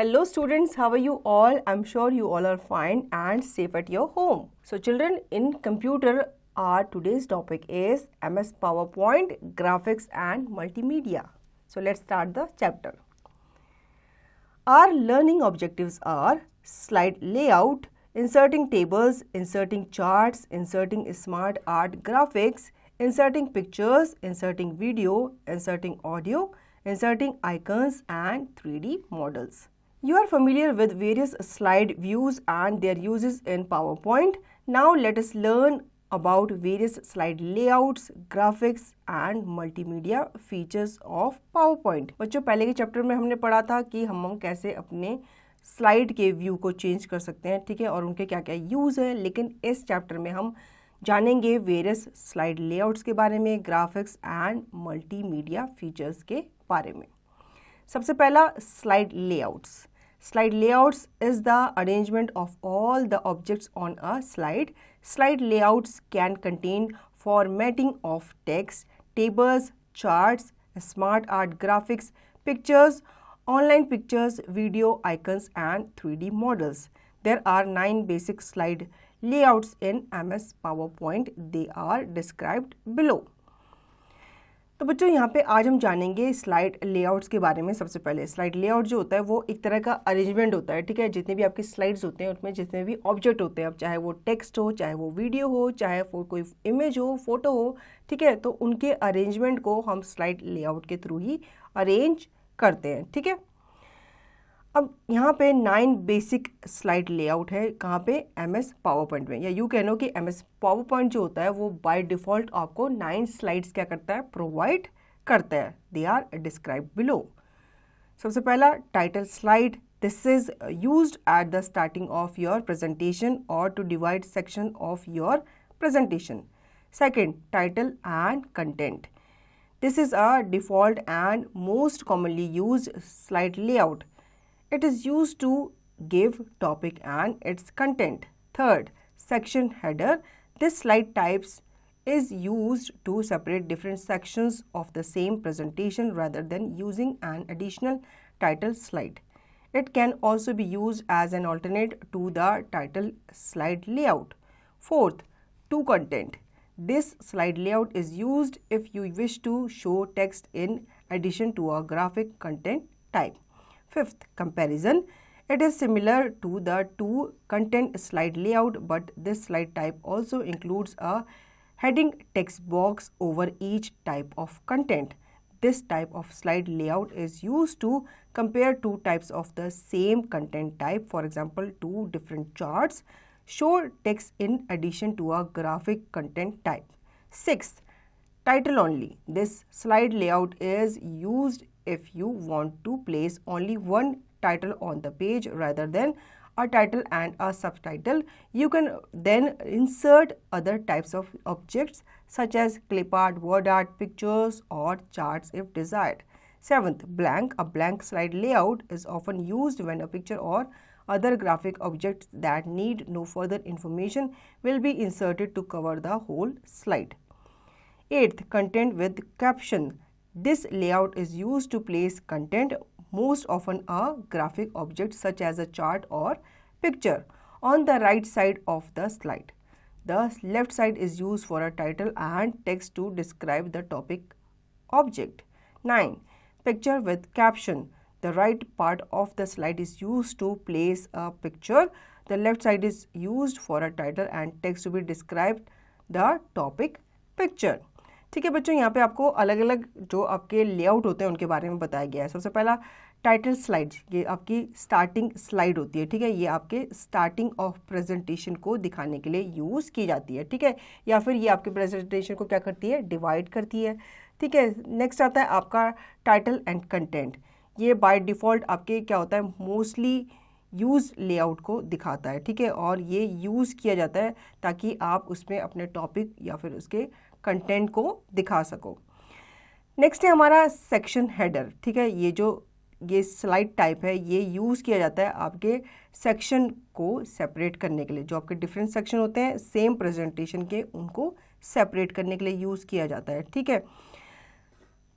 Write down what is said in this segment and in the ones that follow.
Hello students, how are you all? I'm sure you all are fine and safe at your home. So children, in computer, our today's topic is MS PowerPoint, graphics and multimedia. So let's start the chapter. Our learning objectives are slide layout, inserting tables, inserting charts, inserting smart art graphics, inserting pictures, inserting video, inserting audio, inserting icons and 3D models. You are familiar with various slide views and their uses in PowerPoint. Now let us learn about various slide layouts, graphics and multimedia features of PowerPoint. बच्चों, पहले के chapter में हमने पढ़ा था कि हम कैसे अपने स्लाइड के व्यू को चेंज कर सकते हैं, ठीक है, और उनके क्या क्या यूज़ है। लेकिन इस चैप्टर में हम जानेंगे वेरियस स्लाइड लेआउट्स के बारे में, ग्राफिक्स एंड मल्टीमीडिया फीचर्स के बारे में। सबसे पहला slide layouts. Slide layouts is the arrangement of all the objects on a slide. Slide layouts can contain formatting of text, tables, charts, smart art graphics, pictures, online pictures, video icons and 3D models. There are 9 basic slide layouts in MS PowerPoint. They are described below. तो बच्चों, यहाँ पे आज हम जानेंगे slide layouts के बारे में। सबसे पहले स्लाइड लेआउट जो होता है वो एक तरह का अरेंजमेंट होता है, ठीक है। जितने भी आपकी स्लाइड्स होते हैं उसमें जितने भी ऑब्जेक्ट होते हैं, अब चाहे वो टेक्स्ट हो, चाहे वो वीडियो हो, चाहे वो कोई इमेज हो, फोटो हो, ठीक है, तो उनके अरेंजमेंट को हम स्लाइड लेआउट के थ्रू ही अरेंज करते हैं, ठीक है। अब यहाँ पे 9 बेसिक स्लाइड लेआउट है, कहाँ पे? MS पावरपॉइंट में। या यूँ कहनो कि MS पावरपॉइंट जो होता है वो बाय डिफ़ॉल्ट आपको 9 स्लाइड्स क्या करता है? प्रोवाइड करता है। They are describe below. सबसे पहला title slide. This is used at the starting of your presentation और to divide section of your presentation. Second, title and content. This is a default and most commonly used slide layout. It is used to give topic and its content. Third, section header. This slide types is used to separate different sections of the same presentation rather than using an additional title slide. It can also be used as an alternate to the title slide layout. Fourth, to content. This slide layout is used if you wish to show text in addition to a graphic content type. Fifth, comparison. It is similar to the to content slide layout, but this slide type also includes a heading text box over each type of content. This type of slide layout is used to compare two types of the same content type. For example, two different charts show text in addition to a graphic content type. Sixth, title only. This slide layout is used if you want to place only one title on the page rather than a title and a subtitle. You can then insert other types of objects such as clip art, word art, pictures or charts if desired. Seventh, blank. A blank slide layout is often used when a picture or other graphic objects that need no further information will be inserted to cover the whole slide. Eighth, content with caption. This layout is used to place content, most often a graphic object such as a chart or picture, on the right side of the slide. The left side is used for a title and text to describe the topic object. 9. Picture with caption. The right part of the slide is used to place a picture. The left side is used for a title and text to be described the topic picture. ठीक है बच्चों, यहाँ पे आपको अलग अलग जो आपके लेआउट होते हैं उनके बारे में बताया गया है। सबसे पहला टाइटल स्लाइड. ये आपकी स्टार्टिंग स्लाइड होती है, ठीक है। ये आपके स्टार्टिंग ऑफ प्रेजेंटेशन को दिखाने के लिए यूज़ की जाती है, ठीक है। या फिर ये आपके प्रेजेंटेशन को क्या करती है? डिवाइड करती है, ठीक है। नेक्स्ट आता है आपका टाइटल एंड कंटेंट. ये बाय डिफ़ॉल्ट आपके क्या होता है? मोस्टली यूज़ लेआउट को दिखाता है, ठीक है। और ये यूज़ किया जाता है ताकि आप उसमें अपने टॉपिक या फिर उसके कंटेंट को दिखा सको. नेक्स्ट है हमारा सेक्शन हेडर, ठीक है। ये स्लाइड टाइप है, ये यूज़ किया जाता है आपके सेक्शन को सेपरेट करने के लिए. जो आपके डिफरेंट सेक्शन होते हैं सेम प्रेजेंटेशन के, उनको सेपरेट करने के लिए यूज़ किया जाता है, ठीक है।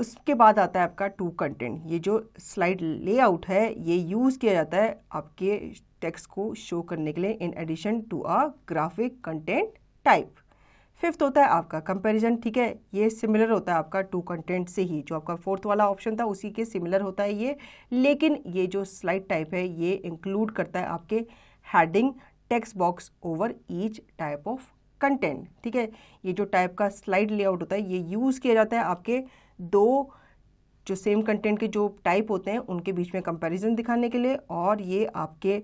उसके बाद आता है आपका टू कंटेंट। ये जो स्लाइड लेआउट है ये यूज़ किया जाता है आपके टेक्स्ट को शो करने के लिए in addition to a graphic content type. Fifth होता है आपका कंपैरिजन, ठीक है, ये सिमिलर होता है आपका टू कंटेंट से ही, जो आपका फोर्थ वाला ऑप्शन था उसी के सिमिलर होता है ये, लेकिन ये जो स्लाइड टाइप है ये इंक्लूड करता है आपके heading text box over each type of content, ठीक है। ये जो टाइप का स्लाइड लेआउट होता है ये यूज़ किया जाता है आपके दो जो सेम कंटेंट के जो टाइप होते हैं उनके बीच में कंपैरिजन दिखाने के लिए, और ये आपके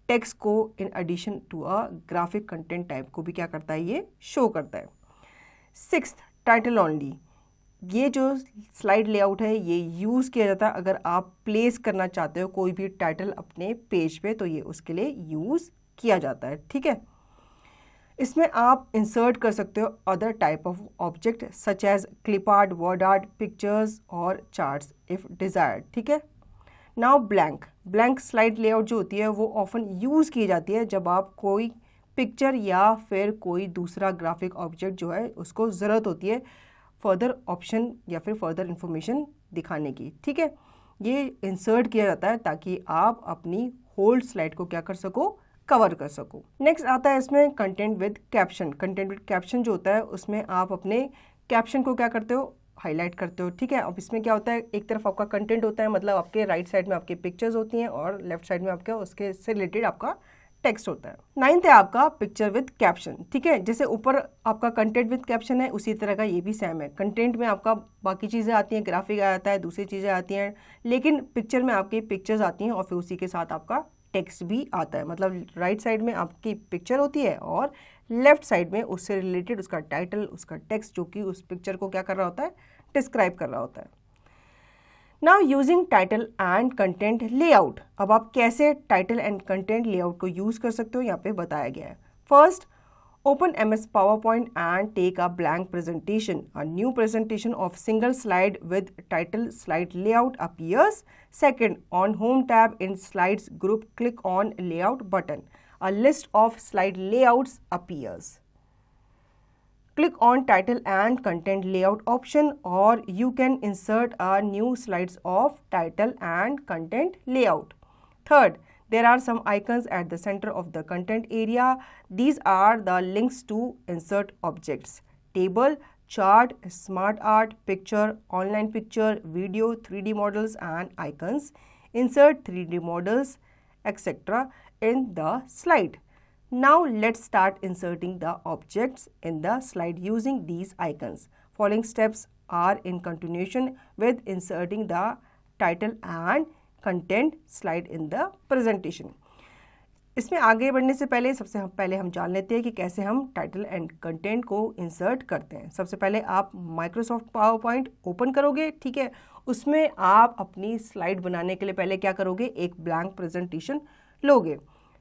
टेक्स्ट को in addition to a graphic content type को भी क्या करता है, ये शो करता है। Sixth, title only. ये जो स्लाइड लेआउट है ये यूज़ किया जाता है अगर आप प्लेस करना चाहते हो कोई भी टाइटल अपने पेज पे, तो ये उसके लिए यूज़ किया जाता है, ठीक है। इसमें आप इंसर्ट कर सकते हो other type of object such as clip art, word art, pictures और चार्ट्स इफ़ डिज़ायर्ड, ठीक है। नाउ ब्लैंक स्लाइड लेआउट जो होती है वो ऑफन यूज़ की जाती है जब आप कोई पिक्चर या फिर कोई दूसरा ग्राफिक ऑब्जेक्ट जो है उसको ज़रूरत होती है फर्दर ऑप्शन या फिर फर्दर इंफॉर्मेशन दिखाने की, ठीक है। ये इंसर्ट किया जाता है ताकि आप अपनी होल स्लाइड को क्या कर सको, कवर कर सको। नेक्स्ट आता है इसमें content with caption. Content with caption जो होता है उसमें आप अपने कैप्शन को क्या करते हो, हाईलाइट करते हो, ठीक है। अब इसमें क्या होता है, एक तरफ आपका कंटेंट होता है, मतलब आपके राइट साइड में आपकी पिक्चर्स होती हैं और लेफ्ट साइड में आपका उसके से रिलेटेड आपका टेक्स्ट होता है। नाइन्थ है आपका पिक्चर विद कैप्शन, ठीक है। जैसे ऊपर आपका कंटेंट विद कैप्शन है उसी तरह का ये भी सेम है। कंटेंट में आपका बाकी चीज़ें आती हैं, ग्राफिक आ जाता है, दूसरी चीज़ें आती हैं, लेकिन पिक्चर में आपकी पिक्चर्स आती हैं और फिर उसी के साथ आपका टेक्स्ट भी आता है। मतलब राइट साइड में आपकी पिक्चर होती है और लेफ्ट साइड में उससे रिलेटेड उसका टाइटल, उसका टेक्स्ट जो कि उस पिक्चर को क्या कर रहा होता है, डिस्क्राइब कर रहा होता है। Now using title and content layout. अब आप कैसे टाइटल एंड कंटेंट लेआउट को यूज कर सकते हो यहाँ पे बताया गया है। First, open MS PowerPoint and take a blank presentation. A new presentation of single slide with title slide layout appears. Second, on home tab in slides group, click on layout button. A list of slide layouts appears. Click on title and content layout option, or you can insert a new slides of title and content layout. Third, there are some icons at the center of the content area. These are the links to insert objects: table, chart, smart art, picture, online picture, video, 3D models and icons. Insert 3D models, etc. in the slide. Now let's start inserting the objects in the slide using these icons. Following steps are in continuation with inserting the title and content slide in the presentation. इसमें आगे बढ़ने से पहले सबसे पहले हम जान लेते हैं कि कैसे हम टाइटल एंड कंटेंट को इंसर्ट करते हैं। सबसे पहले आप माइक्रोसॉफ्ट पावर पॉइंट ओपन करोगे, ठीक है। उसमें आप अपनी स्लाइड बनाने के लिए पहले क्या करोगे, एक ब्लैंक प्रेजेंटेशन लोगे,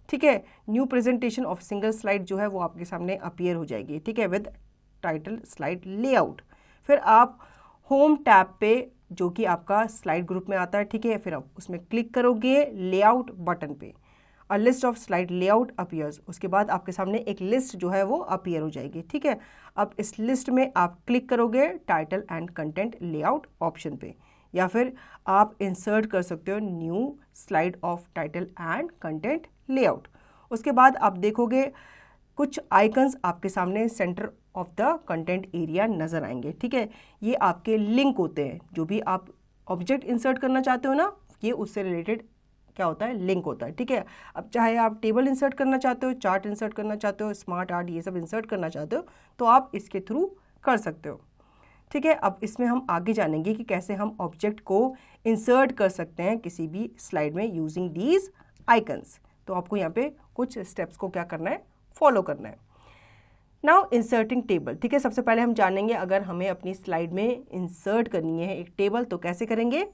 ठीक है। New presentation of single slide जो है वो आपके सामने अपीयर हो जाएगी, ठीक है, विद टाइटल स्लाइड लेआउट। फिर आप होम टैब पे जो कि आपका स्लाइड ग्रुप में आता है, ठीक है, फिर आप उसमें क्लिक करोगे लेआउट बटन पे। A list of slide layout appears. उसके बाद आपके सामने एक लिस्ट जो है वो अपीयर हो जाएगी, ठीक है। अब इस लिस्ट में आप क्लिक करोगे title and content layout option पे, या फिर आप इंसर्ट कर सकते हो new slide of title and content layout. उसके बाद आप देखोगे कुछ आइकन्स आपके सामने centre of the content area नज़र आएंगे, ठीक है। ये आपके लिंक होते हैं, जो भी आप ऑब्जेक्ट इंसर्ट करना चाहते हो ना, ये उससे रिलेटेड क्या होता है, लिंक होता है, ठीक है। अब चाहे आप टेबल इंसर्ट करना चाहते हो, चार्ट इंसर्ट करना चाहते हो, स्मार्ट आर्ट, ये सब इंसर्ट करना चाहते हो तो आप इसके थ्रू कर सकते हो, ठीक है। अब इसमें हम आगे जानेंगे कि कैसे हम ऑब्जेक्ट को इंसर्ट कर सकते हैं किसी भी स्लाइड में यूजिंग दीज आइकन्स। तो आपको यहाँ पे कुछ स्टेप्स को क्या करना है, फॉलो करना है। नाउ इंसर्टिंग टेबल, ठीक है। सबसे पहले हम जानेंगे अगर हमें अपनी स्लाइड में इंसर्ट करनी है एक टेबल तो कैसे करेंगे।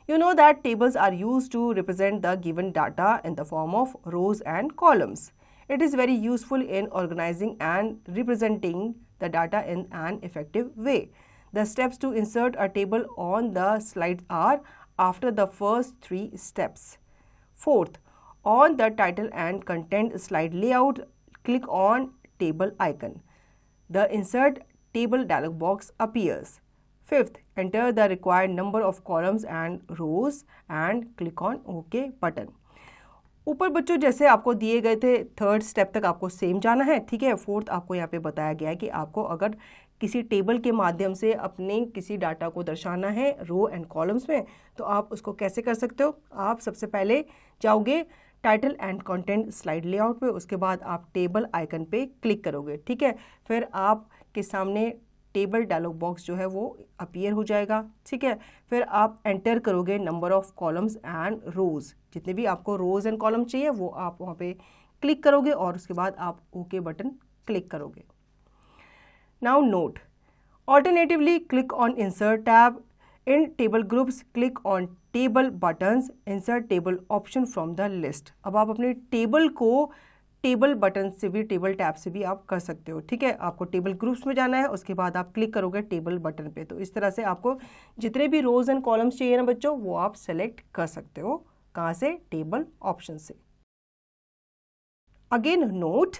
You know that tables are used to represent the given data in the form of rows and columns. It is very useful in organizing and representing the data in an effective way. The steps to insert a table on the slide are after the first three steps. Fourth, on the title and content slide layout, click on table icon. The insert table dialog box appears. Fifth, enter the required number of columns and rows and click on OK button. ऊपर बच्चों जैसे आपको दिए गए थे third step तक आपको same जाना है, ठीक है। फोर्थ आपको यहाँ पे बताया गया है कि आपको अगर किसी टेबल के माध्यम से अपने किसी डाटा को दर्शाना है रो एंड कॉलम्स में, तो आप उसको कैसे कर सकते हो। आप सबसे पहले जाओगे title and content slide layout पे, उसके बाद आप टेबल आइकन पे क्लिक करोगे, ठीक है। फिर आपके सामने टेबल डायलॉग बॉक्स जो है वो अपीयर हो जाएगा, ठीक है। फिर आप एंटर करोगे नंबर ऑफ कॉलम्स एंड रोज, जितने भी आपको रोज एंड कॉलम चाहिए वो आप वहाँ पे क्लिक करोगे और उसके बाद आप ओके बटन क्लिक करोगे। Now note, alternatively click on insert tab in table groups, click on table buttons, insert table option from the list. अब आप अपने टेबल को टेबल बटन से भी, टेबल टैब से भी आप कर सकते हो, ठीक है। आपको टेबल ग्रुप्स में जाना है, उसके बाद आप क्लिक करोगे टेबल बटन पे, तो इस तरह से आपको जितने भी रोज एंड कॉलम्स चाहिए ना बच्चों वो आप सेलेक्ट कर सकते हो। कहाँ से? टेबल ऑप्शन से। Again note,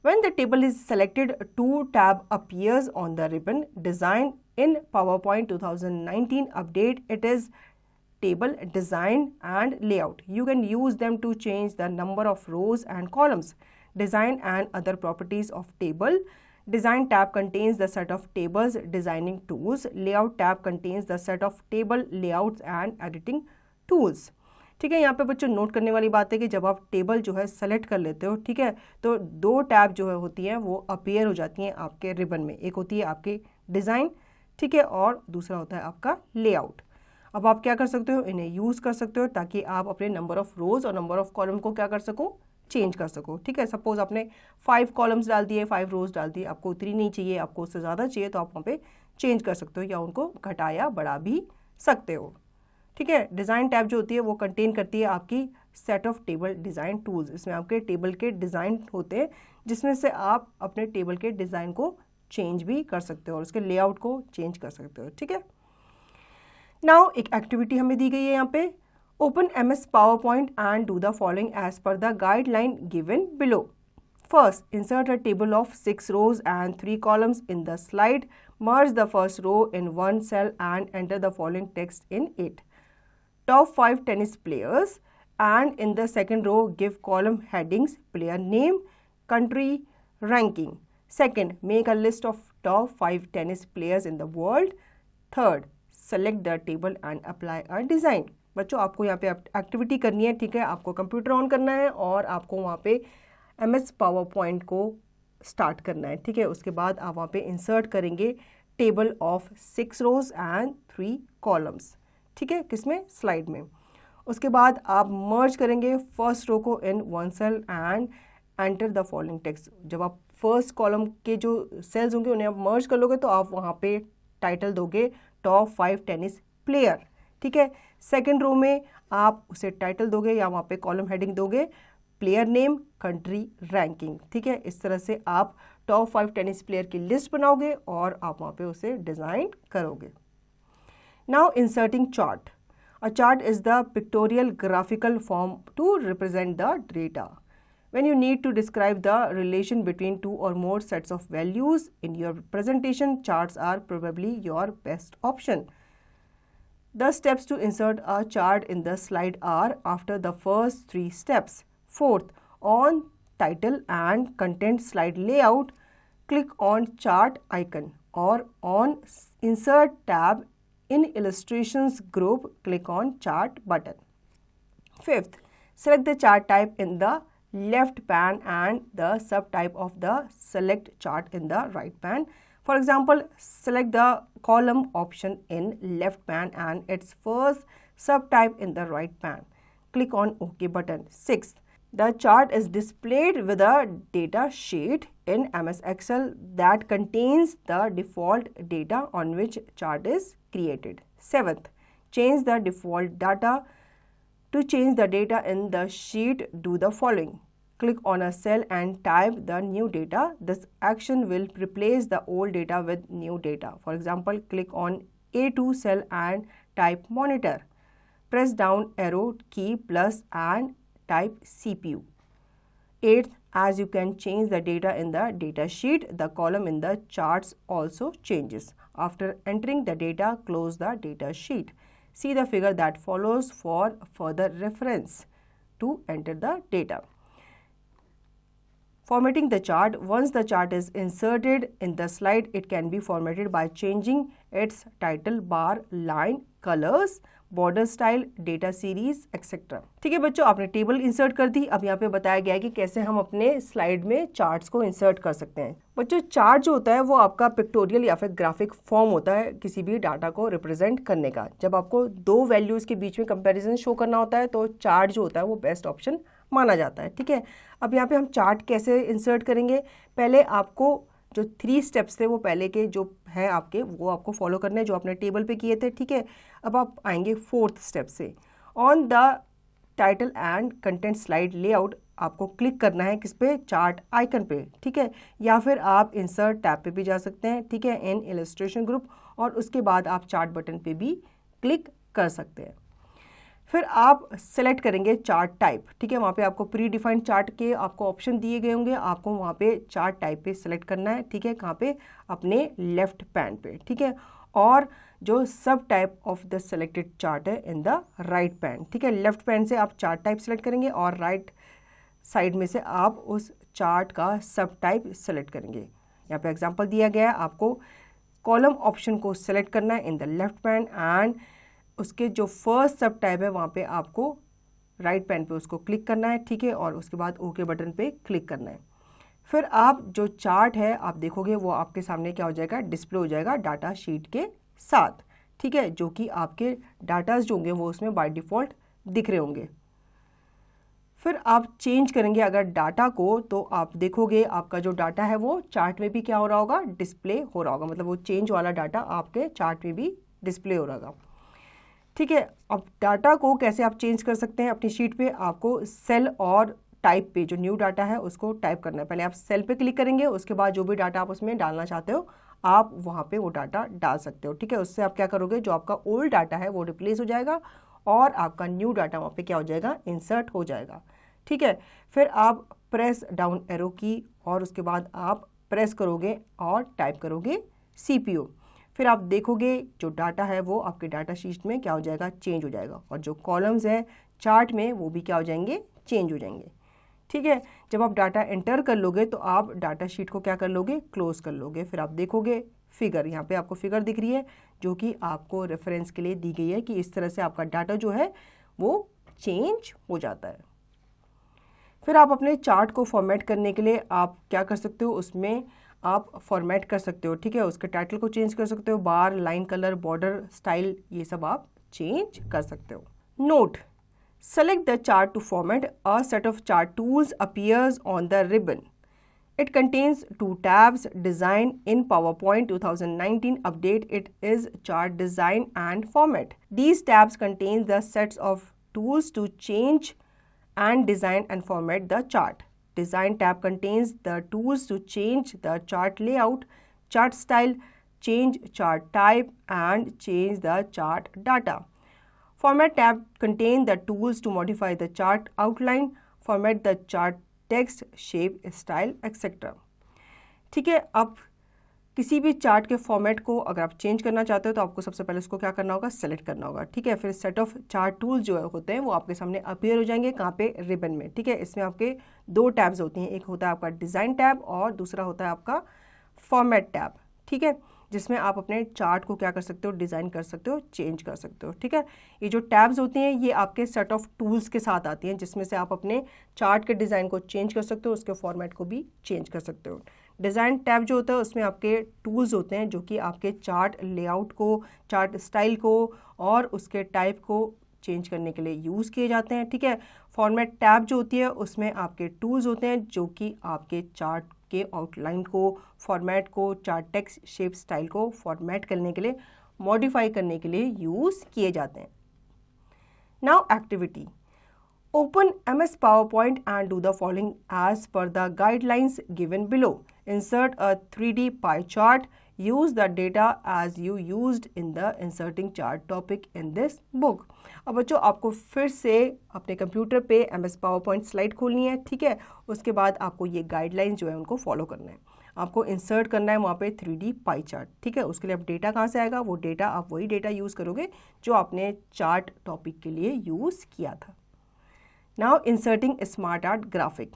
when the table is selected, two tab appears on the ribbon. Design in PowerPoint 2019 update, it is table design and layout. You can use them to change the number of rows and columns. Design and other properties of table. Design tab contains the set of tables designing tools. Layout tab contains the set of table layouts and editing tools. ठीक है। यहाँ पे बच्चों note करने वाली बात है कि जब आप टेबल जो है सेलेक्ट कर लेते हो, ठीक है, तो दो टैब जो है होती हैं वो अपीयर हो जाती हैं आपके रिबन में। एक होती है आपकी डिज़ाइन, ठीक है, और दूसरा होता है आपका लेआउट। अब आप क्या कर सकते हो, इन्हें यूज़ कर सकते हो ताकि आप अपने नंबर ऑफ रोज और नंबर ऑफ कॉलम को क्या कर सको, चेंज कर सको, ठीक है। सपोज आपने 5 कॉलम्स डाल दिए, 5 रोज डाल दिए, आपको उतनी नहीं चाहिए, आपको उससे ज़्यादा चाहिए, तो आप वहाँ पे चेंज कर सकते हो या उनको घटा या बढ़ा भी सकते हो, ठीक है। डिज़ाइन टैब जो होती है वो कंटेन करती है आपकी set of table design tools. इसमें आपके टेबल के डिज़ाइन होते हैं जिसमें से आप अपने टेबल के डिज़ाइन को चेंज भी कर सकते हो और उसके लेआउट को चेंज कर सकते हो, ठीक है। नाउ एक एक्टिविटी हमें दी गई है यहाँ पे, open MS PowerPoint and do the following as per the guideline given below. First, insert a table of 6 rows and 3 columns in the slide. Merge the first row in one cell and enter the following text in it. Top 5 tennis players, and in the second row give column headings, player name, country, ranking. Second, make a list of top 5 tennis players in the world. Third, select the table and apply a design. बच्चों आपको यहाँ पे activity करनी है, ठीक है। आपको computer on करना है और आपको वहाँ पे MS PowerPoint को स्टार्ट करना है, ठीक है। उसके बाद आप वहाँ पे इंसर्ट करेंगे table of 6 rows and 3 columns, ठीक है, किसमें, स्लाइड में। उसके बाद आप मर्ज करेंगे फर्स्ट रो को in one cell and enter the following text. जब आप फर्स्ट कॉलम के जो सेल्स होंगे उन्हें आप मर्ज कर लोगे तो आप वहाँ पे टाइटल दोगे टॉप 5 टेनिस प्लेयर, ठीक है। सेकेंड रो में आप उसे टाइटल दोगे या वहाँ पे कॉलम हेडिंग दोगे प्लेयर नेम, कंट्री, रैंकिंग, ठीक है। इस तरह से आप टॉप 5 टेनिस प्लेयर की लिस्ट बनाओगे और आप वहाँ पे उसे डिज़ाइन करोगे। Now inserting chart. A chart is the pictorial graphical form to represent the data. When you need to describe the relation between two or more sets of values in your presentation, charts are probably your best option. The steps to insert a chart in the slide are after the first 3 steps. Fourth, on title and content slide layout, click on chart icon or on insert tab in illustrations group, click on chart button. Fifth, select the chart type in the left pan and the subtype of the select chart in the right pan. For example, select the column option in left pan and its first subtype in the right pan. Click on OK button. Sixth, the chart is displayed with a data sheet in MS Excel that contains the default data on which chart is created. Seventh, change the default data. To change the data in the sheet, do the following. Click on a cell and type the new data. This action will replace the old data with new data. For example, click on A2 cell and type monitor. Press down arrow key plus and type CPU. Eighth, as you can change the data in the data sheet, the column in the charts also changes. After entering the data, close the data sheet. See the figure that follows for further reference to enter the data. Formatting the chart. Once the chart is inserted in the slide, it can be formatted by changing its title, bar, line, colors, border style, data series etcetera. ठीक है बच्चों, आपने table insert कर दी। अब यहाँ पे बताया गया है कि कैसे हम अपने स्लाइड में चार्ट्स को इंसर्ट कर सकते हैं। बच्चों चार्ट जो होता है वो आपका पिक्टोरियल या फिर ग्राफिक फॉर्म होता है किसी भी डाटा को रिप्रेजेंट करने का। जब आपको दो वैल्यूज के बीच में कंपैरिजन शो करना होता है तो चार्ट जो होता है वो बेस्ट ऑप्शन माना जाता है। ठीक है, अब यहाँ पे हम चार्ट कैसे इंसर्ट करेंगे, पहले आपको जो 3 स्टेप्स थे वो पहले के जो हैं आपके वो आपको फॉलो करने हैं जो आपने टेबल पे किए थे। ठीक है, अब आप आएंगे 4th स्टेप से। On the title and content slide layout आपको क्लिक करना है किस पे, चार्ट आइकन पे। ठीक है, या फिर आप इंसर्ट टैब पे भी जा सकते हैं। ठीक है, इन इलस्ट्रेशन ग्रुप, और उसके बाद आप चार्ट बटन पे भी क्लिक कर सकते हैं। फिर आप सेलेक्ट करेंगे चार्ट टाइप। ठीक है, वहाँ पे आपको प्री डिफाइंड चार्ट के आपको ऑप्शन दिए गए होंगे, आपको वहाँ पे चार्ट टाइप पे सेलेक्ट करना है। ठीक है, कहाँ पे, अपने लेफ्ट पैन पे। ठीक है, और जो सब type of the selected chart है इन द राइट पैन। ठीक है, लेफ्ट पैन से आप चार्ट टाइप सेलेक्ट करेंगे और राइट साइड में से आप उस चार्ट का सब टाइप सेलेक्ट करेंगे। यहाँ पे एग्जाम्पल दिया गया है, आपको कॉलम ऑप्शन को सेलेक्ट करना है in the left pan and उसके जो फर्स्ट सब टाइप है वहाँ पे आपको राइट पैन पे उसको क्लिक करना है। ठीक है, और उसके बाद ओके बटन पे क्लिक करना है। फिर आप जो चार्ट है आप देखोगे वो आपके सामने क्या हो जाएगा, डिस्प्ले हो जाएगा डाटा शीट के साथ। ठीक है, जो कि आपके डाटाज जो होंगे वो उसमें बाय डिफ़ॉल्ट दिख रहे होंगे। फिर आप चेंज करेंगे अगर डाटा को, तो आप देखोगे आपका जो डाटा है वो चार्ट में भी क्या हो रहा होगा, डिस्प्ले हो रहा होगा। मतलब वो चेंज वाला डाटा आपके चार्ट में भी डिस्प्ले हो रहा होगा। ठीक है, अब डाटा को कैसे आप चेंज कर सकते हैं अपनी शीट पे, आपको सेल और टाइप पे जो न्यू डाटा है उसको टाइप करना है। पहले आप सेल पे क्लिक करेंगे, उसके बाद जो भी डाटा आप उसमें डालना चाहते हो आप वहाँ पे वो डाटा डाल सकते हो। ठीक है, उससे आप क्या करोगे, जो आपका ओल्ड डाटा है वो रिप्लेस हो जाएगा और आपका न्यू डाटा वहाँ पे क्या हो जाएगा, इंसर्ट हो जाएगा। ठीक है, फिर आप प्रेस डाउन एरो की और उसके बाद आप प्रेस करोगे और टाइप करोगे CPU। फिर आप देखोगे जो डाटा है वो आपके डाटा शीट में क्या हो जाएगा, चेंज हो जाएगा, और जो कॉलम्स हैं चार्ट में वो भी क्या हो जाएंगे, चेंज हो जाएंगे। ठीक है, जब आप डाटा एंटर कर लोगे तो आप डाटा शीट को क्या कर लोगे, क्लोज कर लोगे। फिर आप देखोगे फिगर, यहाँ पे आपको फिगर दिख रही है जो कि आपको रेफरेंस के लिए दी गई है कि इस तरह से आपका डाटा जो है वो चेंज हो जाता है। फिर आप अपने चार्ट को फॉर्मेट करने के लिए आप क्या कर सकते हो, उसमें आप फॉर्मेट कर सकते हो। ठीक है, उसके टाइटल को चेंज कर सकते हो, बार, लाइन, कलर, बॉर्डर स्टाइल, ये सब आप चेंज कर सकते हो। Note, select the chart to format. A set of chart tools appears on the ribbon. It contains 2 tabs. Design in PowerPoint 2019 update. It is chart design and format. These tabs contain the sets of tools to change and design and format the chart. Design tab contains the tools to change the chart layout, chart style, change chart type and change the chart data. Format tab contains the tools to modify the chart outline, format the chart text, shape, style, etc. ठीक है, अब किसी भी chart के format को अगर आप change करना चाहते हो तो आपको सबसे पहले उसको क्या करना होगा, सेलेक्ट करना होगा। ठीक है, फिर सेट ऑफ चार्ट टूल्स जो होते हैं वो आपके सामने अपीयर हो जाएंगे, कहाँ पे, रिबन में। ठीक है, इसमें आपके 2 टैब्स होती हैं, एक होता है आपका डिज़ाइन टैब और दूसरा होता है आपका फॉर्मेट टैब। ठीक है, जिसमें आप अपने चार्ट को क्या कर सकते हो, डिज़ाइन कर सकते हो, चेंज कर सकते हो। ठीक है, ये जो टैब्स होती हैं ये आपके सेट ऑफ टूल्स के साथ आती हैं जिसमें से आप अपने चार्ट के डिज़ाइन को चेंज कर सकते हो, उसके फॉर्मेट को भी चेंज कर सकते हो। डिज़ाइन टैब जो होता है उसमें आपके टूल्स होते हैं जो कि आपके चार्ट लेआउट को, चार्ट स्टाइल को और उसके टाइप को चेंज करने के लिए यूज़ किए जाते हैं। ठीक है, फॉर्मेट टैब जो होती है उसमें आपके टूल्स होते हैं जो कि आपके चार्ट के आउटलाइन को, फॉर्मेट को, चार्ट टेक्स्ट, शेप, स्टाइल को फॉर्मेट करने के लिए, मॉडिफाई करने के लिए यूज़ किए जाते हैं। Now activity, open MS PowerPoint and do the following as per the guidelines given below. Insert a 3D pie chart. Use the data as you used in the inserting chart topic in this book. अब बच्चों आपको फिर से अपने computer पे MS PowerPoint slide खोलनी है। ठीक है, उसके बाद आपको ये गाइडलाइंस जो है उनको फॉलो करना है। आपको इंसर्ट करना है वहाँ पे 3D पाई चार्ट, ठीक है। उसके लिए अब डेटा कहाँ से आएगा, वो डेटा आप वही डेटा यूज़ करोगे जो आपने चार्ट टॉपिक के लिए यूज़ किया था। Now inserting a smart art graphic.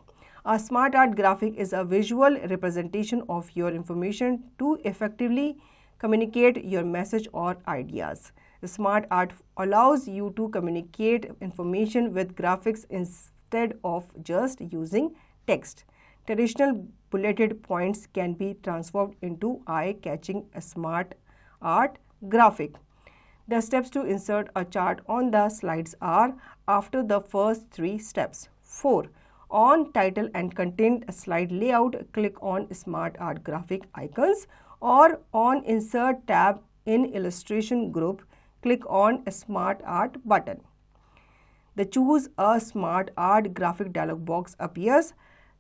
A smart art graphic is a visual representation of your information to effectively communicate your message or ideas. Smart art allows you to communicate information with graphics instead of just using text. Traditional bulleted points can be transformed into eye-catching smart art graphic. The steps to insert a chart on the slides are after the first 3 steps. 4. On title and content slide layout, click on Smart Art graphic icons, or on Insert tab in Illustration group, click on Smart Art button. The Choose a Smart Art graphic dialog box appears.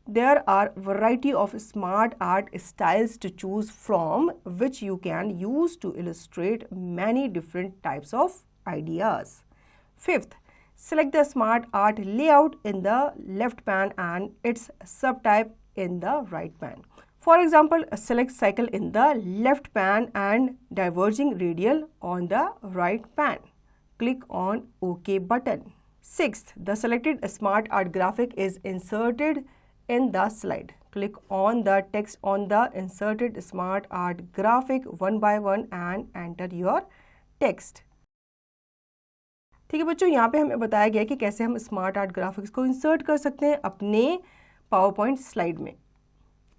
There are variety of smart art styles to choose from, which you can use to illustrate many different types of ideas. 5th, select the smart art layout in the left pane and its subtype in the right pane. For example, select cycle in the left pane and diverging radial on the right pane. Click on OK button. 6th, the selected smart art graphic is inserted in the slide. Click on the text on the inserted smart art graphic one by one and enter your text. ठीक है बच्चों, यहाँ पे हमें बताया गया कि कैसे हम स्मार्ट आर्ट ग्राफिक्स को इंसर्ट कर सकते हैं अपने पावर पॉइंट स्लाइड में।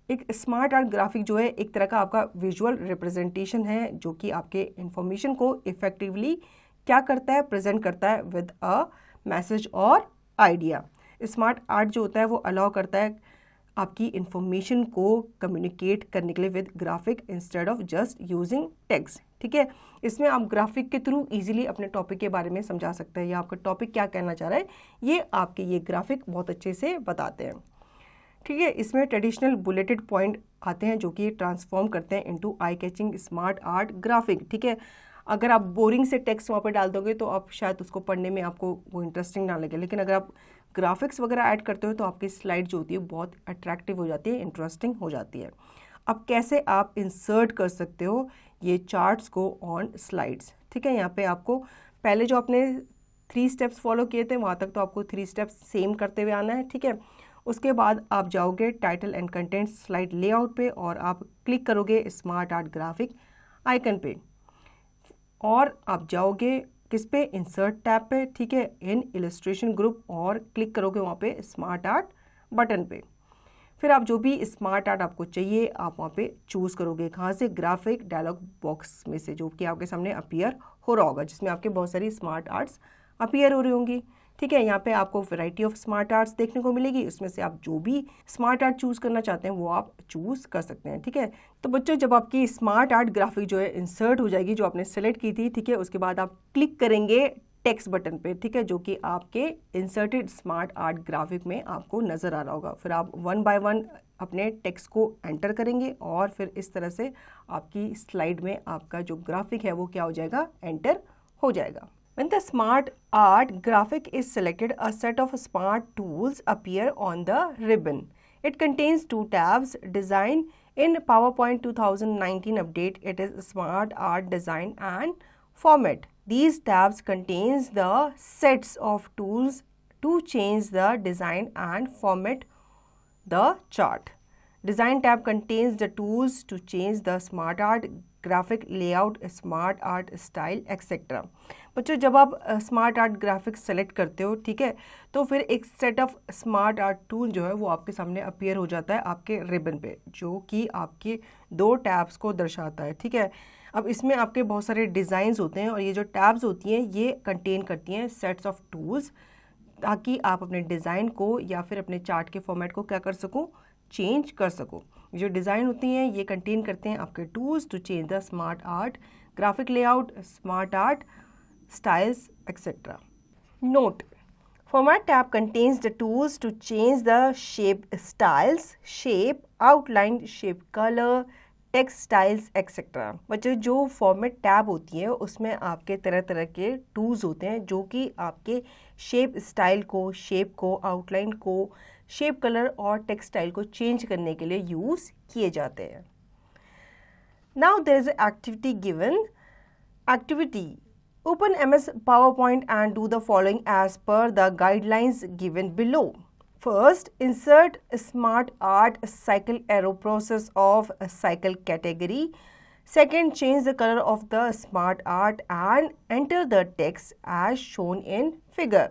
एक स्मार्ट आर्ट ग्राफिक जो है एक तरह का आपका विजुअल रिप्रेजेंटेशन है जो कि आपके इंफॉर्मेशन को इफेक्टिवली क्या करता है, प्रेजेंट करता है विद अ मैसेज और आइडिया। स्मार्ट आर्ट जो होता है वो अलाउ करता है आपकी इंफॉर्मेशन को कम्युनिकेट करने के लिए with graphic instead of just using text, ठीक है। इसमें आप ग्राफिक के थ्रू इजीली अपने टॉपिक के बारे में समझा सकते हैं या आपका टॉपिक क्या कहना चाह रहा है ये आपके ये ग्राफिक बहुत अच्छे से बताते हैं, ठीक है। इसमें ट्रेडिशनल बुलेटेड पॉइंट आते हैं जो कि ट्रांसफॉर्म करते हैं into eye catching smart art graphic, ठीक है। अगर आप बोरिंग से टेक्स्ट वहाँ पर डाल दोगे तो आप शायद उसको पढ़ने में आपको वो इंटरेस्टिंग ना लगे, लेकिन अगर आप ग्राफिक्स वगैरह ऐड करते हो तो आपकी स्लाइड जो होती है बहुत अट्रैक्टिव हो जाती है, इंटरेस्टिंग हो जाती है। अब कैसे आप इंसर्ट कर सकते हो ये चार्ट्स को ऑन स्लाइड्स, ठीक है। यहाँ पे आपको पहले जो आपने 3 स्टेप्स फॉलो किए थे वहाँ तक तो आपको 3 स्टेप्स सेम करते हुए आना है, ठीक है। उसके बाद आप जाओगे title and content slide layout पे और आप क्लिक करोगे स्मार्ट आर्ट ग्राफिक आइकन पे और आप जाओगे किस पे, इंसर्ट टैब पे, ठीक है, इन इलस्ट्रेशन ग्रुप और क्लिक करोगे वहाँ पे स्मार्ट आर्ट बटन पे। फिर आप जो भी स्मार्ट आर्ट आपको चाहिए आप वहाँ पे चूज़ करोगे, कहाँ से, ग्राफिक डायलॉग बॉक्स में से जो कि आपके सामने अपीयर हो रहा होगा जिसमें आपके बहुत सारी स्मार्ट आर्ट्स अपीयर हो रही होंगी, ठीक है। यहाँ पे आपको वैरायटी ऑफ स्मार्ट आर्ट्स देखने को मिलेगी, उसमें से आप जो भी स्मार्ट आर्ट चूज़ करना चाहते हैं वो आप चूज़ कर सकते हैं, ठीक है। तो बच्चों जब आपकी स्मार्ट आर्ट ग्राफिक जो है इंसर्ट हो जाएगी जो आपने सेलेक्ट की थी, ठीक है, उसके बाद आप क्लिक करेंगे टेक्स्ट बटन पे, ठीक है, जो कि आपके इंसर्टेड स्मार्ट आर्ट ग्राफिक में आपको नज़र आ रहा होगा। फिर आप 1 बाय 1 अपने टेक्स्ट को एंटर करेंगे और फिर इस तरह से आपकी स्लाइड में आपका जो ग्राफिक है वो क्या हो जाएगा, एंटर हो जाएगा। When the smart art graphic is selected, a set of smart tools appear on the ribbon. It contains 2 tabs, Design. In PowerPoint 2019 update, it is Smart Art Design and Format. These tabs contains the sets of tools to change the design and format the chart. Design tab contains the tools to change the smart art graphic layout, smart art style, etc. बच्चों जब आप smart art graphics select करते हो, ठीक है, तो फिर एक set of smart art tool जो है वो आपके सामने अपीयर हो जाता है आपके रिबन पे जो कि आपके 2 टैब्स को दर्शाता है, ठीक है। अब इसमें आपके बहुत सारे डिज़ाइंस होते हैं और ये जो टैब्स होती हैं ये कंटेन करती हैं सेट्स ऑफ टूल्स ताकि आप अपने डिज़ाइन को या फिर अपने चार्ट के फॉर्मेट को क्या कर सको, चेंज कर सको। जो डिज़ाइन होती हैं ये कंटेन करते हैं आपके tools to change the smart art graphic layout, smart art styles, etc. Note: Format tab contains the tools to change the shape styles, shape, outline, shape color, text styles etcetera. बच्चों जो format tab होती है उसमें आपके तरह तरह के tools होते हैं जो कि आपके शेप स्टाइल को, शेप को, आउटलाइन को, शेप कलर और टेक्स्ट स्टाइल को चेंज करने के लिए यूज़ किए जाते हैं। Now there is activity given. Activity: open MS PowerPoint and do the following as per the guidelines given below. First, insert smart art cycle arrow process of a cycle category. Second, change the color of the smart art and enter the text as shown in figure.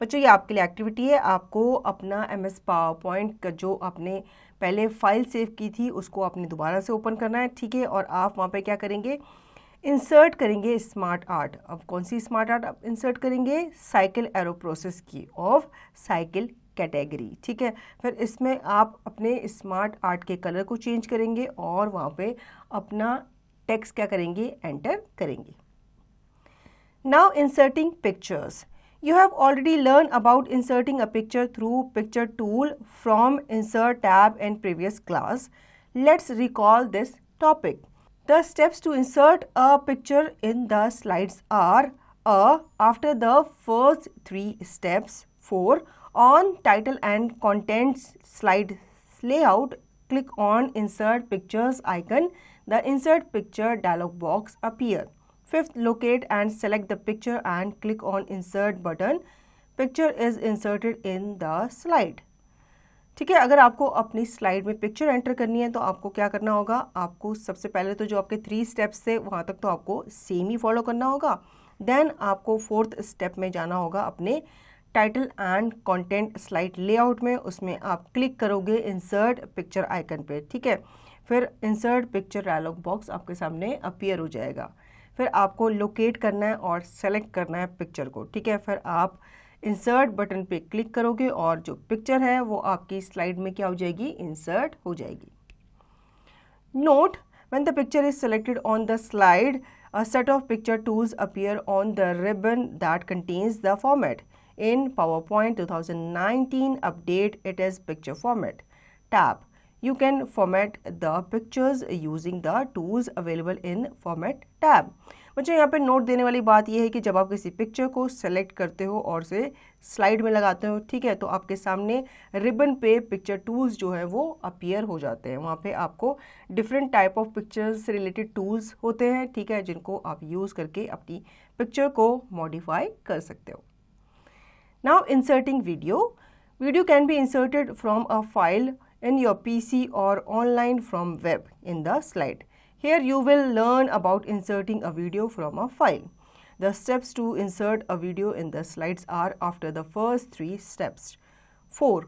बच्चों ये आपके लिए activity है। आपको अपना MS PowerPoint का जो आपने पहले फाइल सेव की थी उसको आपने दोबारा से ओपन करना है, ठीक है। और आप वहाँ पे क्या करेंगे, इंसर्ट करेंगे स्मार्ट आर्ट। अब कौन सी स्मार्ट आर्ट आप इंसर्ट करेंगे, साइकिल एरो प्रोसेस की ऑफ साइकिल कैटेगरी, ठीक है। फिर इसमें आप अपने स्मार्ट आर्ट के कलर को चेंज करेंगे और वहाँ पे अपना टेक्स्ट क्या करेंगे, एंटर करेंगे। Now inserting pictures. You have already learned about inserting a picture through picture tool from insert tab in previous class. Let's recall this topic. The steps to insert a picture in the slides are after the first 3 steps. 4. On title and contents slide layout, click on insert pictures icon. The insert picture dialog box appear. 5th, locate and select the picture and click on insert button. Picture is inserted in the slide. ठीक है। अगर आपको अपनी slide में picture enter करनी है तो आपको क्या करना होगा, आपको सबसे पहले तो जो आपके 3 स्टेप्स थे वहाँ तक तो आपको सेम ही फॉलो करना होगा। देन आपको 4th स्टेप में जाना होगा अपने title and content slide layout में, उसमें आप क्लिक करोगे इंसर्ट पिक्चर आइकन पे, ठीक है। फिर इंसर्ट पिक्चर डायलॉग बॉक्स आपके सामने अपीयर हो जाएगा। फिर आपको लोकेट करना है और सेलेक्ट करना है पिक्चर को, ठीक है। फिर आप इंसर्ट बटन पे क्लिक करोगे और जो पिक्चर है वो आपकी स्लाइड में क्या हो जाएगी, इंसर्ट हो जाएगी। Note: when the picture is selected on the slide, a set of picture tools appear on the ribbon that contains the format. In PowerPoint 2019 update, it is picture format tab. You can format the pictures using the tools available in format tab. बच्चों यहाँ पे note देने वाली बात यह है कि जब आप किसी पिक्चर को सेलेक्ट करते हो और उसे स्लाइड में लगाते हो, ठीक है, तो आपके सामने रिबन पे पिक्चर टूल्स जो है वो अपीयर हो जाते हैं। वहाँ पे आपको डिफरेंट टाइप ऑफ पिक्चर्स से रिलेटेड टूल्स होते हैं, ठीक है, जिनको आप यूज़ करके अपनी पिक्चर को मॉडिफाई कर सकते हो। Now inserting video. Video can be inserted from a file in your PC or online from web in the slide. Here you will learn about inserting a video from a file. The steps to insert a video in the slides are after the first 3 steps. 4.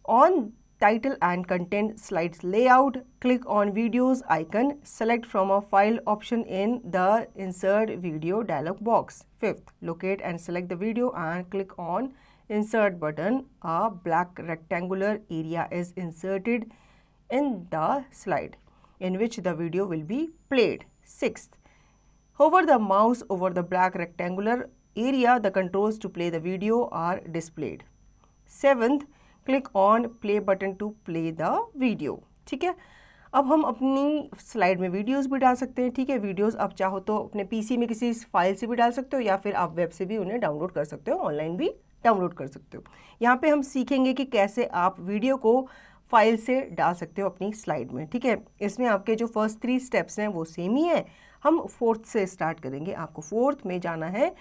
On title and content slides layout, click on videos icon, select from a file option in the insert video dialog box. 5th, locate and select the video and click on insert button. A black rectangular area is inserted in the slide in which the video will be played. 6th, hover the mouse over the black rectangular area. The controls to play the video are displayed. 7th, click on play button to play the video. ठीक है। अब हम अपनी slide में videos भी डाल सकते हैं, ठीक है। वीडियोस आप चाहो तो अपने पीसी में किसी फाइल से भी डाल सकते हो या फिर आप वेब से भी उन्हें डाउनलोड कर सकते हो, ऑनलाइन भी डाउनलोड कर सकते हो। यहाँ पे हम सीखेंगे कि कैसे आप वीडियो को फाइल से डाल सकते हो अपनी स्लाइड में, ठीक है। इसमें आपके जो फर्स्ट 3 स्टेप्स हैं वो सेम ही हैं। हम 4th से स्टार्ट करेंगे। आपको 4th में जाना है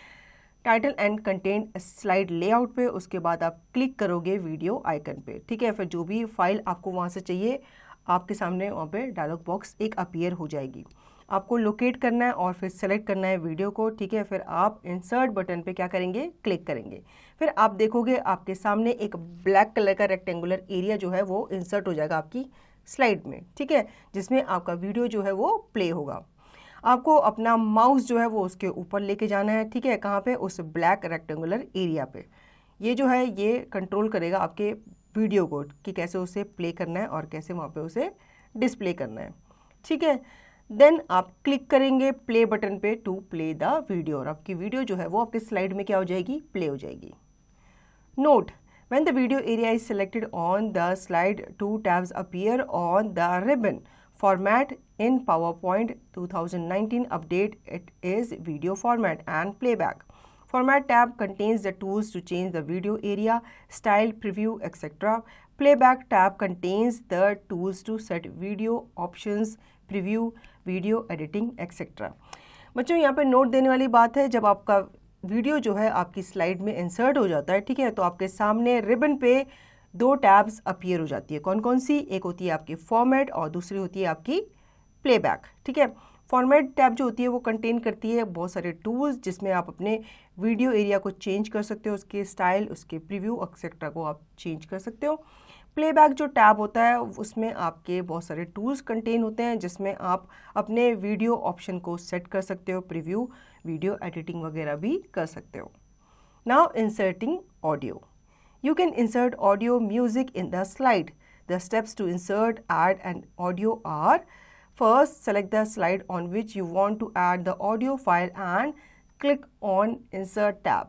title and content slide layout पे, उसके बाद आप क्लिक करोगे वीडियो आइकन पे, ठीक है। फिर जो भी फाइल आपको वहाँ से चाहिए आपके सामने वहाँ पे डायलॉग बॉक्स एक अपीयर हो जाएगी। आपको लोकेट करना है और फिर सेलेक्ट करना है वीडियो को, ठीक है। फिर आप इंसर्ट बटन पे क्या करेंगे, क्लिक करेंगे। फिर आप देखोगे आपके सामने एक ब्लैक कलर का रेक्टेंगुलर एरिया जो है वो इंसर्ट हो जाएगा आपकी स्लाइड में, ठीक है, जिसमें आपका वीडियो जो है वो प्ले होगा। आपको अपना माउस जो है वो उसके ऊपर लेके जाना है, ठीक है, कहाँ पे, उस ब्लैक रेक्टेंगुलर एरिया पे। ये जो है ये कंट्रोल करेगा आपके वीडियो को कि कैसे उसे प्ले करना है और कैसे वहाँ पे उसे डिस्प्ले करना है, ठीक है। देन आप क्लिक करेंगे प्ले बटन पे टू प्ले द वीडियो और आपकी वीडियो जो है वो आपके स्लाइड में क्या हो जाएगी, प्ले हो जाएगी। Note: when the video area is selected on the slide, 2 tabs appear on the ribbon. Format in PowerPoint 2019 update, it is video format and playback. Format tab contains the tools to change the video area, style, preview, etc. Playback tab contains the tools to set video options, preview, video editing, etc. बच्चों यहाँ पे note देने वाली बात है, जब आपका video जो है आपकी स्लाइड में इंसर्ट हो जाता है, ठीक है, तो आपके सामने रिबन पे दो टैब्स अपीयर हो जाती है. कौन कौन सी? एक होती है आपकी फॉर्मेट और दूसरी होती है आपकी प्लेबैक. ठीक है, फॉर्मेट टैब जो होती है वो कंटेन करती है बहुत सारे टूल्स जिसमें आप अपने वीडियो एरिया को चेंज कर सकते हो, उसके स्टाइल, उसके प्रीव्यू एक्सेट्रा को आप चेंज कर सकते हो. प्लेबैक जो टैब होता है उसमें आपके बहुत सारे टूल्स कंटेन होते हैं जिसमें आप अपने वीडियो ऑप्शन को सेट कर सकते हो, प्रीव्यू, वीडियो एडिटिंग वगैरह भी कर सकते हो. Now inserting audio. You can insert audio music in the slide. The steps to insert, add an audio are: first, select the slide on which you want to add the audio file and click on Insert tab.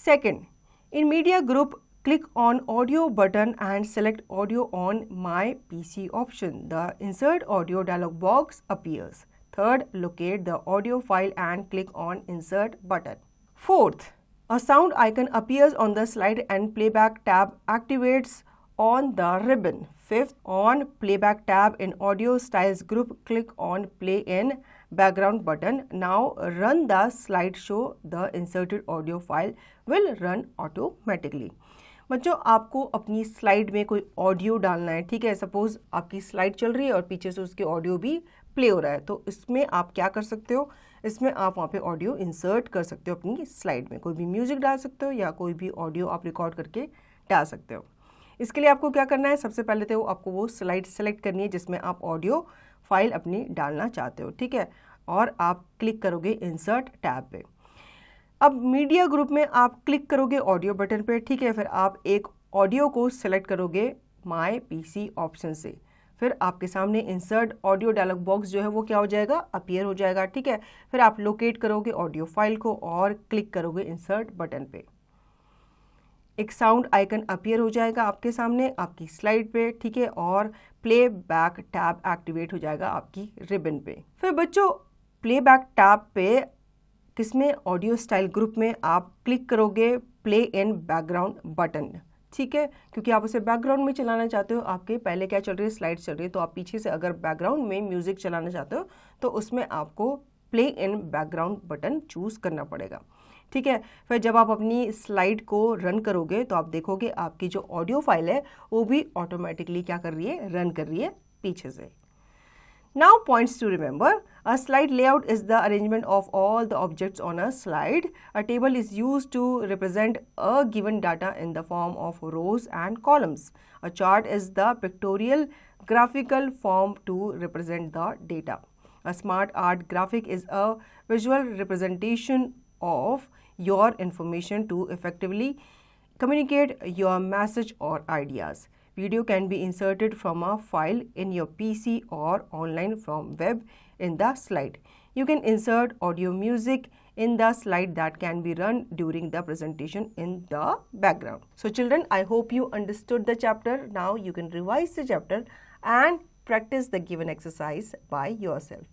Second, in Media Group, click on Audio button and select Audio on My PC option. The Insert Audio dialog box appears. Third, locate the audio file and click on Insert button. Fourth, a sound icon appears on the slide and Playback tab activates on the ribbon. Fifth, on Playback tab in Audio Styles group, click on Play in Background button. Now run the slideshow. The inserted audio file will run automatically. बच्चों, आपको अपनी slide में कोई audio डालना है, ठीक है, suppose आपकी स्लाइड चल रही है और पीछे से उसके ऑडियो भी प्ले हो रहा है, तो इसमें आप क्या कर सकते हो, इसमें आप वहाँ पे ऑडियो इंसर्ट कर सकते हो अपनी स्लाइड में. कोई भी म्यूजिक डाल सकते हो या कोई भी ऑडियो आप रिकॉर्ड करके डाल सकते हो. इसके लिए आपको क्या करना है, सबसे पहले तो आपको वो स्लाइड सेलेक्ट करनी है जिसमें आप ऑडियो फाइल अपनी डालना चाहते हो, ठीक है, और आप क्लिक करोगे इंसर्ट टैब पे. अब मीडिया ग्रुप में आप क्लिक करोगे ऑडियो बटन पे, ठीक है, फिर आप एक ऑडियो को सेलेक्ट करोगे माय पीसी ऑप्शन से. फिर आपके सामने इंसर्ट ऑडियो डायलॉग बॉक्स जो है वो क्या हो जाएगा, अपीयर हो जाएगा, ठीक है. फिर आप लोकेट करोगे ऑडियो फाइल को और क्लिक करोगे इंसर्ट बटन पे. एक साउंड आइकन अपीयर हो जाएगा आपके सामने आपकी स्लाइड पे, ठीक है, और प्ले बैक टैब एक्टिवेट हो जाएगा आपकी रिबन पे. फिर बच्चों प्ले बैक टैब पे किसमें, ऑडियो स्टाइल ग्रुप में आप क्लिक करोगे प्ले इन बैकग्राउंड बटन, ठीक है, क्योंकि आप उसे बैकग्राउंड में चलाना चाहते हो. आपके पहले क्या चल रही है, स्लाइड चल रही है, तो आप पीछे से अगर बैकग्राउंड में म्यूजिक चलाना चाहते हो तो उसमें आपको play in background button choose करना पड़ेगा, ठीक है. फिर जब आप अपनी स्लाइड को रन करोगे तो आप देखोगे आपकी जो ऑडियो फाइल है वो भी ऑटोमेटिकली क्या कर रही है, रन कर रही है पीछे से. Now points to remember. A slide layout is the arrangement of all the objects on a slide. A table is used to represent a given data in the form of rows and columns. A chart is the pictorial graphical form to represent the data. A smart art graphic is a visual representation of your information to effectively communicate your message or ideas. Video can be inserted from a file in your PC or online from web in the slide. You can insert audio music in the slide that can be run during the presentation in the background. So children, I hope you understood the chapter. Now you can revise the chapter and practice the given exercise by yourself.